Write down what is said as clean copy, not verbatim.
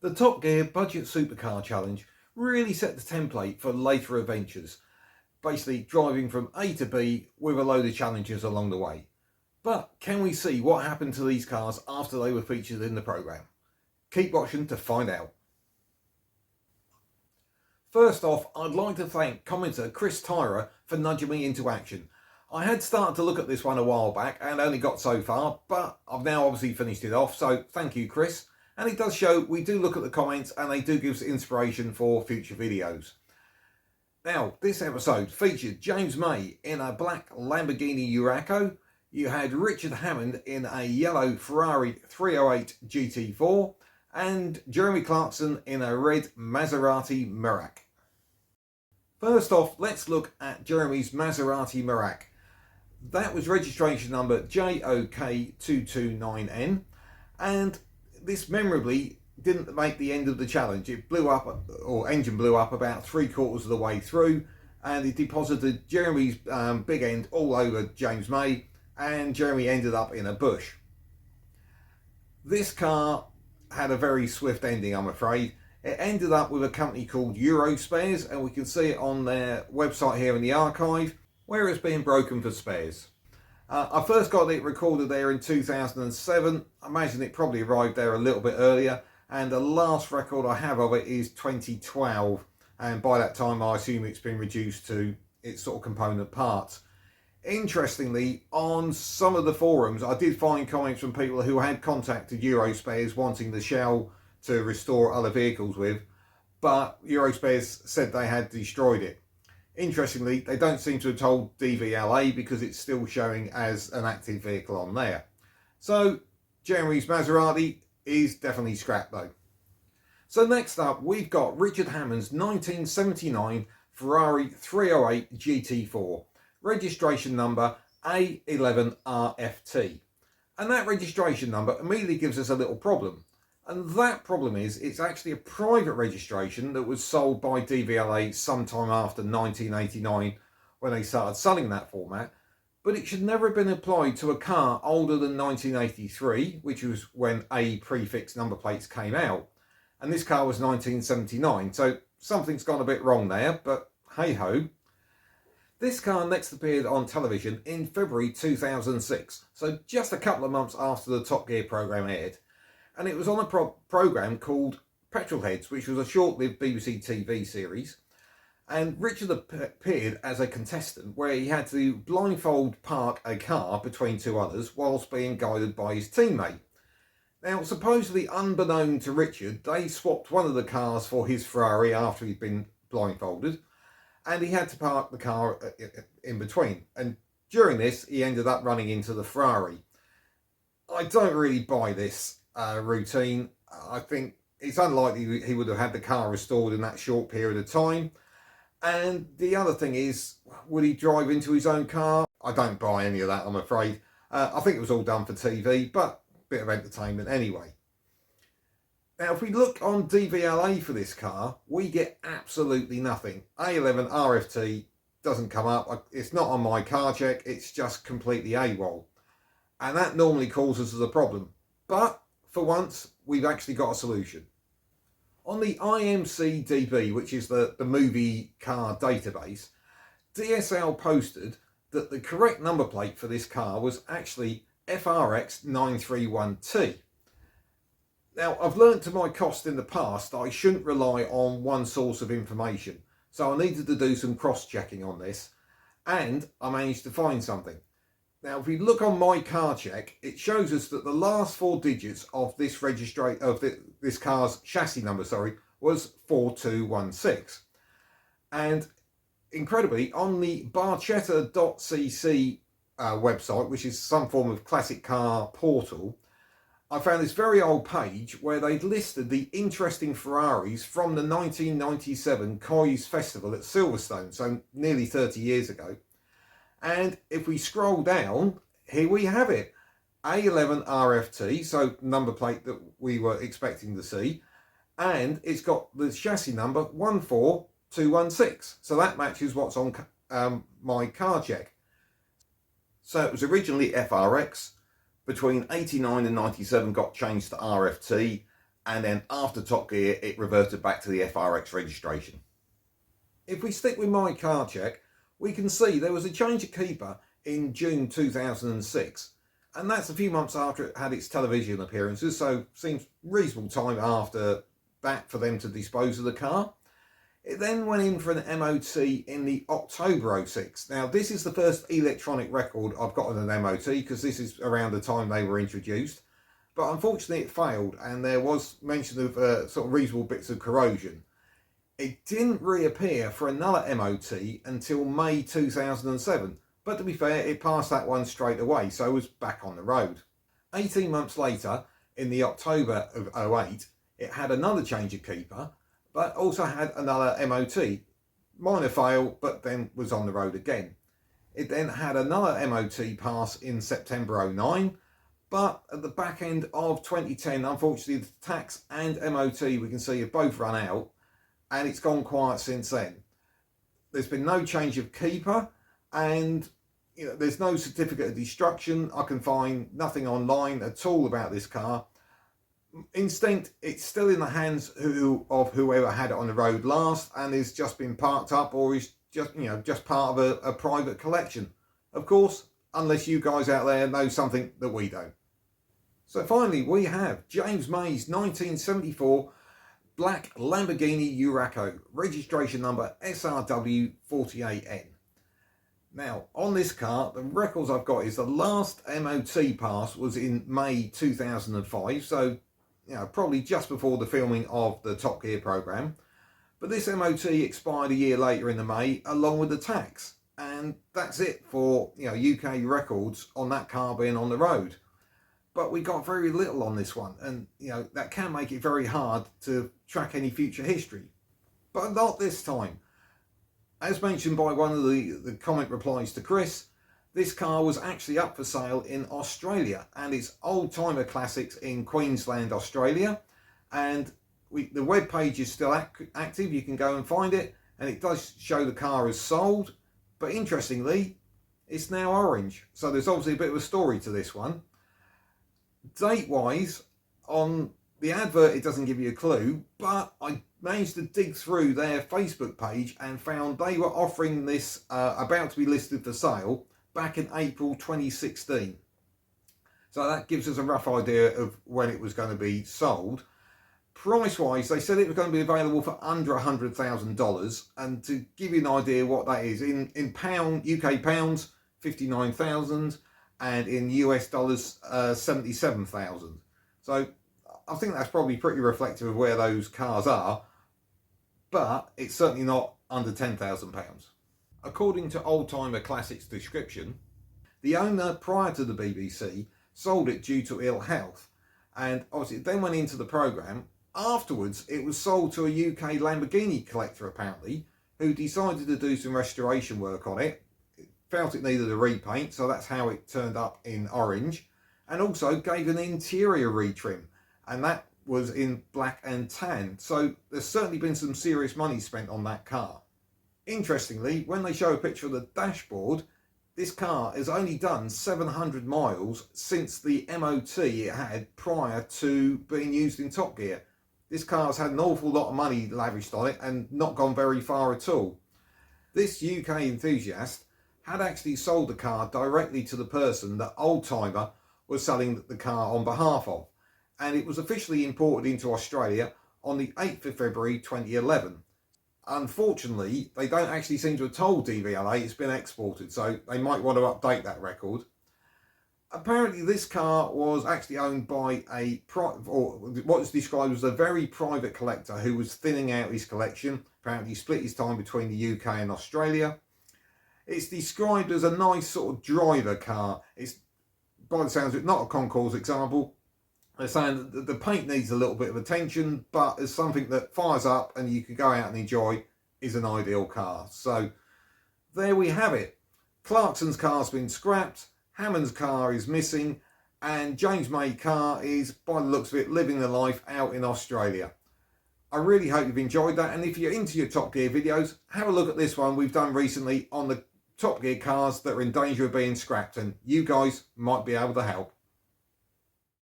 The Top Gear Budget Supercar Challenge really set the template for later adventures, basically driving from A to B with a load of challenges along the way. But can we see what happened to these cars after they were featured in the programme? Keep watching to find out. First off, I'd like to thank commenter Chris Tyra for nudging me into action. I had started to look at this one a while back and only got so far, but I've now obviously finished it off, so thank you, Chris. And it does show we do look at the comments and they do give us inspiration for future videos. Now, this episode featured James May in a black Lamborghini Urraco. You had Richard Hammond in a yellow Ferrari 308 GT4 and Jeremy Clarkson in a red Maserati Merak. First off, let's look at Jeremy's Maserati Merak. That was registration number JOK229N, and this memorably didn't make the end of the challenge. It blew up, or engine blew up about 3/4 of the way through, and it deposited Jeremy's big end all over James May, and Jeremy ended up in a bush. This car had a very swift ending, I'm afraid. It ended up with a company called Spares, and we can see it on their website here in the archive, where it's being broken for spares. I first got it recorded there in 2007. I imagine it probably arrived there a little bit earlier, and the last record I have of it is 2012, and by that time I assume it's been reduced to its sort of component parts. Interestingly, on some of the forums I did find comments from people who had contacted Spares wanting the shell to restore other vehicles with, but Spares said they had destroyed it. Interestingly, they don't seem to have told DVLA because it's still showing as an active vehicle on there. So Jeremy's Maserati is definitely scrapped though. So next up, we've got Richard Hammond's 1979 Ferrari 308 GT4, registration number A11RFT. And that registration number immediately gives us a little problem. And that problem is it's actually a private registration that was sold by DVLA sometime after 1989 when they started selling that format. But it should never have been applied to a car older than 1983, which was when A prefix number plates came out. And this car was 1979, so something's gone a bit wrong there, but hey ho. This car next appeared on television in February 2006, so just a couple of months after the Top Gear programme aired. And it was on a programme called Petrolheads, which was a short-lived BBC TV series. And Richard appeared as a contestant where he had to blindfold park a car between two others whilst being guided by his teammate. Now, supposedly unbeknown to Richard, they swapped one of the cars for his Ferrari after he'd been blindfolded, and he had to park the car in between. And during this, he ended up running into the Ferrari. I don't really buy this routine. I think it's unlikely he would have had the car restored in that short period of time. And the other thing is, would he drive into his own car? I don't buy any of that, I'm afraid. I think it was all done for TV, but a bit of entertainment anyway. Now, if we look on DVLA for this car, we get absolutely nothing. A11 RFT doesn't come up. It's not on my car check. It's just completely AWOL. And that normally causes us a problem. But for once, we've actually got a solution. On the IMCDB, which is the movie car database, DSL posted that the correct number plate for this car was actually FRX931T. Now, I've learned to my cost in the past that I shouldn't rely on one source of information, so I needed to do some cross-checking on this, and I managed to find something. Now, if we look on my car check, it shows us that the last four digits of this this car's chassis number, was 4216. And incredibly, on the barchetta.cc website, which is some form of classic car portal, I found this very old page where they'd listed the interesting Ferraris from the 1997 Coys Festival at Silverstone, so nearly 30 years ago. And if we scroll down, here we have it. A11 RFT, so number plate that we were expecting to see. And it's got the chassis number 14216. So that matches what's on my car check. So it was originally FRX. Between 89 and 97 got changed to RFT. and then after Top Gear it reverted back to the FRX registration. If we stick with my car check, we can see there was a change of keeper in June 2006, and that's a few months after it had its television appearances, so seems reasonable time after that for them to dispose of the car. It then went in for an MOT in the October 06. Now this is the first electronic record I've got on an MOT, because this is around the time they were introduced, but unfortunately it failed, and there was mention of sort of reasonable bits of corrosion. It didn't reappear for another MOT until May 2007, but to be fair, it passed that one straight away, so it was back on the road. 18 months later, in the October of 08, it had another change of keeper, but also had another MOT. Minor fail, but then was on the road again. It then had another MOT pass in September 09, but at the back end of 2010, unfortunately, the tax and MOT, we can see, have both run out, and it's gone quiet since then. There's been no change of keeper, and there's no certificate of destruction. I can find nothing online at all about this car. Instinct, it's still in the hands of whoever had it on the road last, and is just been parked up, or is just part of a private collection. Of course, unless you guys out there know something that we don't. So finally, we have James May's 1974 black Lamborghini Urraco, registration number SRW48N. Now, on this car, the records I've got is the last MOT pass was in May 2005, so probably just before the filming of the Top Gear programme. But this MOT expired a year later in the May, along with the tax. And that's it for UK records on that car being on the road. But we got very little on this one, and that can make it very hard to track any future history. But not this time. As mentioned by one of the comment replies to Chris, this car was actually up for sale in Australia, and it's Old Timer Classics in Queensland, Australia. And the web page is still active. You can go and find it, and it does show the car is sold. But interestingly, it's now orange. So there's obviously a bit of a story to this one. Date-wise, on the advert, it doesn't give you a clue, but I managed to dig through their Facebook page and found they were offering this about to be listed for sale back in April 2016. So that gives us a rough idea of when it was going to be sold. Price wise, they said it was going to be available for under $100,000, and to give you an idea what that is, in UK pounds 59,000, and in US dollars 77,000. So I think that's probably pretty reflective of where those cars are, but it's certainly not under £10,000. According to Old Timer Classics description, the owner prior to the BBC sold it due to ill health, and obviously it then went into the programme. Afterwards, it was sold to a UK Lamborghini collector apparently, who decided to do some restoration work on it, felt it needed a repaint, so that's how it turned up in orange, and also gave an interior retrim, and that was in black and tan. So there's certainly been some serious money spent on that car. Interestingly, when they show a picture of the dashboard, this car has only done 700 miles since the MOT it had prior to being used in Top Gear. This car's had an awful lot of money lavished on it and not gone very far at all. This UK enthusiast had actually sold the car directly to the person that Old Timer was selling the car on behalf of, and it was officially imported into Australia on the 8th of February 2011. Unfortunately, they don't actually seem to have told DVLA it's been exported, so they might want to update that record. Apparently this car was actually owned by what is described as a very private collector who was thinning out his collection. Apparently he split his time between the UK and Australia. It's described as a nice sort of driver car. It's, by the sounds of it, not a concours example. They're saying that the paint needs a little bit of attention, but as something that fires up and you can go out and enjoy, is an ideal car. So there we have it. Clarkson's car's been scrapped, Hammond's car is missing, and James May's car is, by the looks of it, living the life out in Australia. I really hope you've enjoyed that, and if you're into your Top Gear videos, have a look at this one we've done recently on the Top Gear cars that are in danger of being scrapped, and you guys might be able to help.